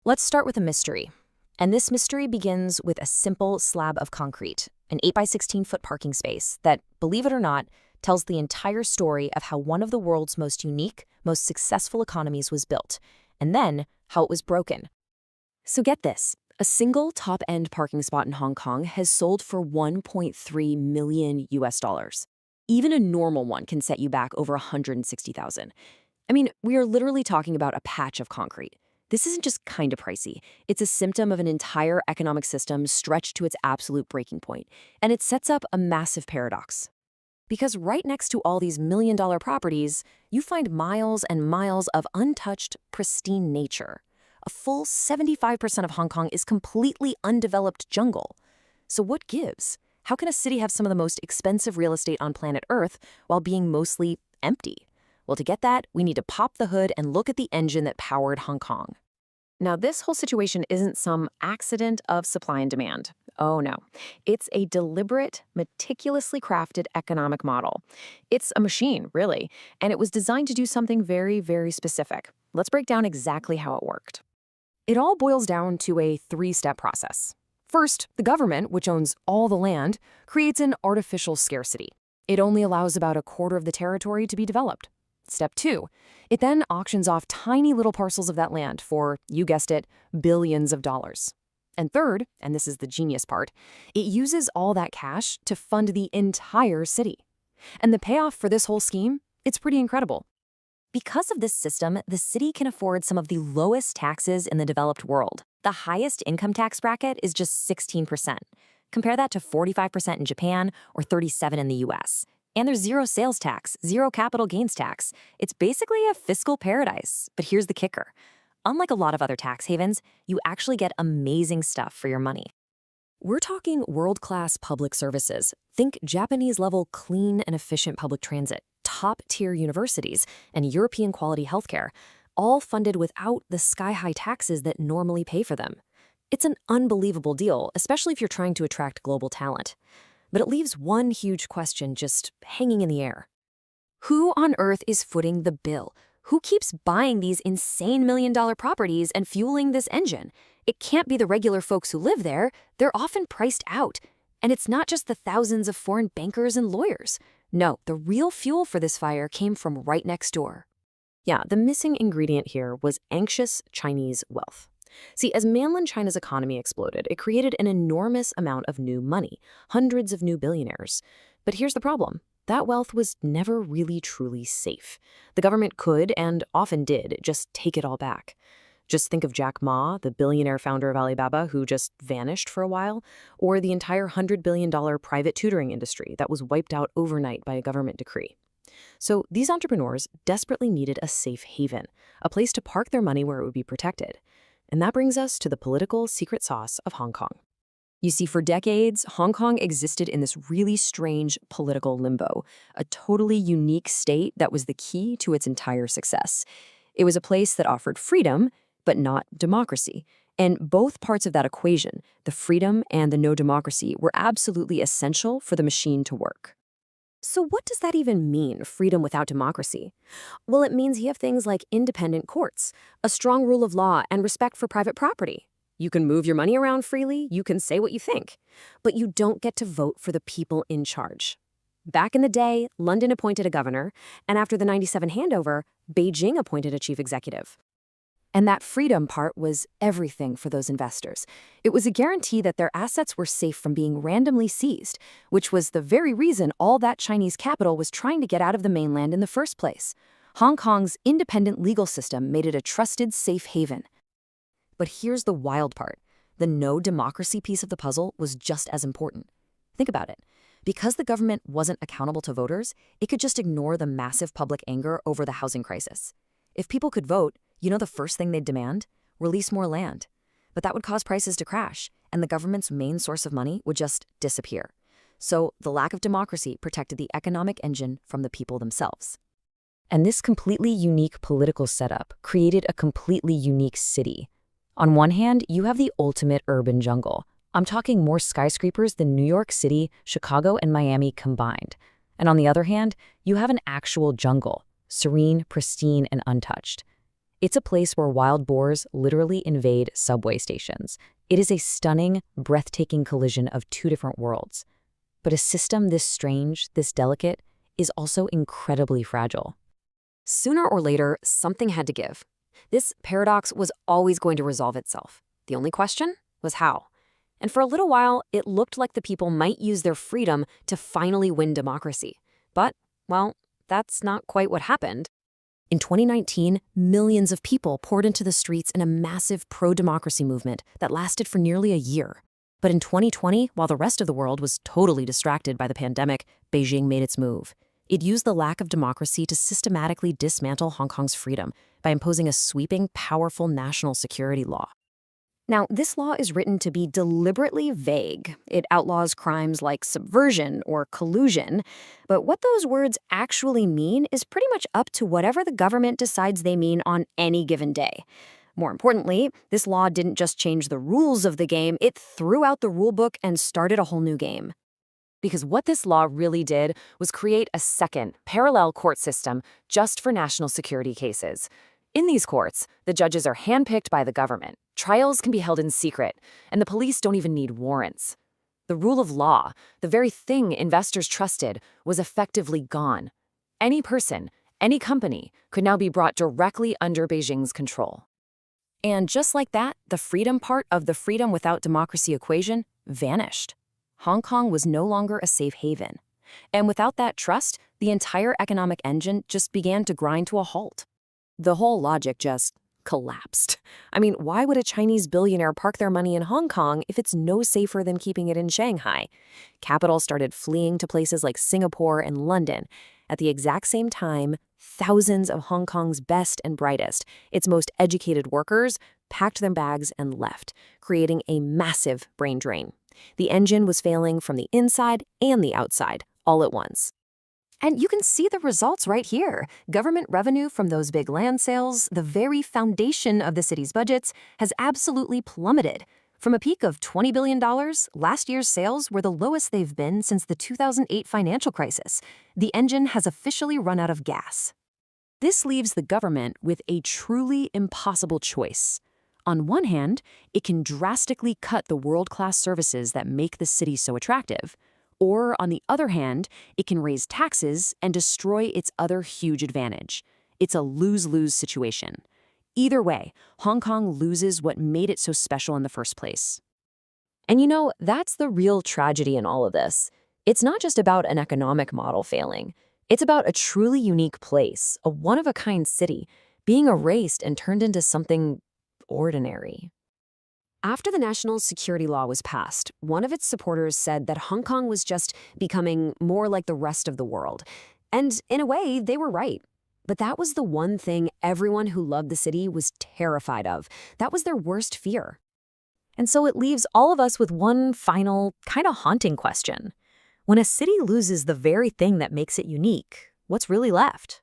Let's start with a mystery. And this mystery begins with a simple slab of concrete, an 8 by 16-foot parking space that, believe it or not, tells the entire story of how one of the world's most unique, most successful economies was built, and then how it was broken. So get this, a single top-end parking spot in Hong Kong has sold for 1.3 million US dollars. Even a normal one can set you back over 160,000. I mean, we are literally talking about a patch of concrete. This isn't just kind of pricey. It's a symptom of an entire economic system stretched to its absolute breaking point. And it sets up a massive paradox. Because right next to all these million-dollar properties, you find miles and miles of untouched, pristine nature. A full 75% of Hong Kong is completely undeveloped jungle. So what gives? How can a city have some of the most expensive real estate on planet Earth while being mostly empty? Well, to get that, we need to pop the hood and look at the engine that powered Hong Kong. Now, this whole situation isn't some accident of supply and demand. Oh, no. It's a deliberate, meticulously crafted economic model. It's a machine, really, and it was designed to do something very, very specific. Let's break down exactly how it worked. It all boils down to a three-step process. First, the government, which owns all the land, creates an artificial scarcity. It only allows about a quarter of the territory to be developed. Step 2, it then auctions off tiny little parcels of that land for, you guessed it, billions of dollars. And third, and this is the genius part, it uses all that cash to fund the entire city. And the payoff for this whole scheme, it's pretty incredible. Because of this system, the city can afford some of the lowest taxes in the developed world. The highest income tax bracket is just 16%. Compare that to 45% in Japan or 37% in the US. And there's zero sales tax, zero capital gains tax. It's basically a fiscal paradise. But here's the kicker. Unlike a lot of other tax havens, you actually get amazing stuff for your money. We're talking world-class public services. Think Japanese-level clean and efficient public transit, top-tier universities, and European-quality healthcare, all funded without the sky-high taxes that normally pay for them. It's an unbelievable deal, especially if you're trying to attract global talent. But it leaves one huge question just hanging in the air. Who on earth is footing the bill? Who keeps buying these insane million-dollar properties and fueling this engine? It can't be the regular folks who live there. They're often priced out. And it's not just the thousands of foreign bankers and lawyers. No, the real fuel for this fire came from right next door. Yeah, the missing ingredient here was anxious Chinese wealth. See, as mainland China's economy exploded, it created an enormous amount of new money, hundreds of new billionaires. But here's the problem. That wealth was never really truly safe. The government could, and often did, just take it all back. Just think of Jack Ma, the billionaire founder of Alibaba, who just vanished for a while, or the entire $100 billion private tutoring industry that was wiped out overnight by a government decree. So these entrepreneurs desperately needed a safe haven, a place to park their money where it would be protected. And that brings us to the political secret sauce of Hong Kong. You see, for decades, Hong Kong existed in this really strange political limbo, a totally unique state that was the key to its entire success. It was a place that offered freedom, but not democracy. And both parts of that equation, the freedom and the no democracy, were absolutely essential for the machine to work. So what does that even mean, freedom without democracy? Well, it means you have things like independent courts, a strong rule of law, and respect for private property. You can move your money around freely, you can say what you think, but you don't get to vote for the people in charge. Back in the day, London appointed a governor, and after the '97 handover, Beijing appointed a chief executive. And that freedom part was everything for those investors. It was a guarantee that their assets were safe from being randomly seized, which was the very reason all that Chinese capital was trying to get out of the mainland in the first place. Hong Kong's independent legal system made it a trusted safe haven. But here's the wild part. The no democracy piece of the puzzle was just as important. Think about it. Because the government wasn't accountable to voters, it could just ignore the massive public anger over the housing crisis. If people could vote, you know the first thing they'd demand? Release more land. But that would cause prices to crash, and the government's main source of money would just disappear. So the lack of democracy protected the economic engine from the people themselves. And this completely unique political setup created a completely unique city. On one hand, you have the ultimate urban jungle. I'm talking more skyscrapers than New York City, Chicago, and Miami combined. And on the other hand, you have an actual jungle, serene, pristine, and untouched. It's a place where wild boars literally invade subway stations. It is a stunning, breathtaking collision of two different worlds. But a system this strange, this delicate, is also incredibly fragile. Sooner or later, something had to give. This paradox was always going to resolve itself. The only question was how. And for a little while, it looked like the people might use their freedom to finally win democracy. But, well, that's not quite what happened. In 2019, millions of people poured into the streets in a massive pro-democracy movement that lasted for nearly a year. But in 2020, while the rest of the world was totally distracted by the pandemic, Beijing made its move. It used the lack of democracy to systematically dismantle Hong Kong's freedom by imposing a sweeping, powerful national security law. Now, this law is written to be deliberately vague. It outlaws crimes like subversion or collusion, but what those words actually mean is pretty much up to whatever the government decides they mean on any given day. More importantly, this law didn't just change the rules of the game, it threw out the rulebook and started a whole new game. Because what this law really did was create a second, parallel court system just for national security cases. In these courts, the judges are handpicked by the government, trials can be held in secret, and the police don't even need warrants. The rule of law, the very thing investors trusted, was effectively gone. Any person, any company, could now be brought directly under Beijing's control. And just like that, the freedom part of the freedom without democracy equation vanished. Hong Kong was no longer a safe haven. And without that trust, the entire economic engine just began to grind to a halt. The whole logic just collapsed. I mean, why would a Chinese billionaire park their money in Hong Kong if it's no safer than keeping it in Shanghai? Capital started fleeing to places like Singapore and London. At the exact same time, thousands of Hong Kong's best and brightest, its most educated workers, packed their bags and left, creating a massive brain drain. The engine was failing from the inside and the outside, all at once. And you can see the results right here. Government revenue from those big land sales, the very foundation of the city's budgets, has absolutely plummeted. From a peak of $20 billion, last year's sales were the lowest they've been since the 2008 financial crisis. The engine has officially run out of gas. This leaves the government with a truly impossible choice. On one hand, it can drastically cut the world-class services that make the city so attractive. Or, on the other hand, it can raise taxes and destroy its other huge advantage. It's a lose-lose situation. Either way, Hong Kong loses what made it so special in the first place. And you know, that's the real tragedy in all of this. It's not just about an economic model failing. It's about a truly unique place, a one-of-a-kind city, being erased and turned into something ordinary. After the national security law was passed, one of its supporters said that Hong Kong was just becoming more like the rest of the world. And in a way, they were right. But that was the one thing everyone who loved the city was terrified of. That was their worst fear. And so it leaves all of us with one final, kind of haunting question. When a city loses the very thing that makes it unique, what's really left?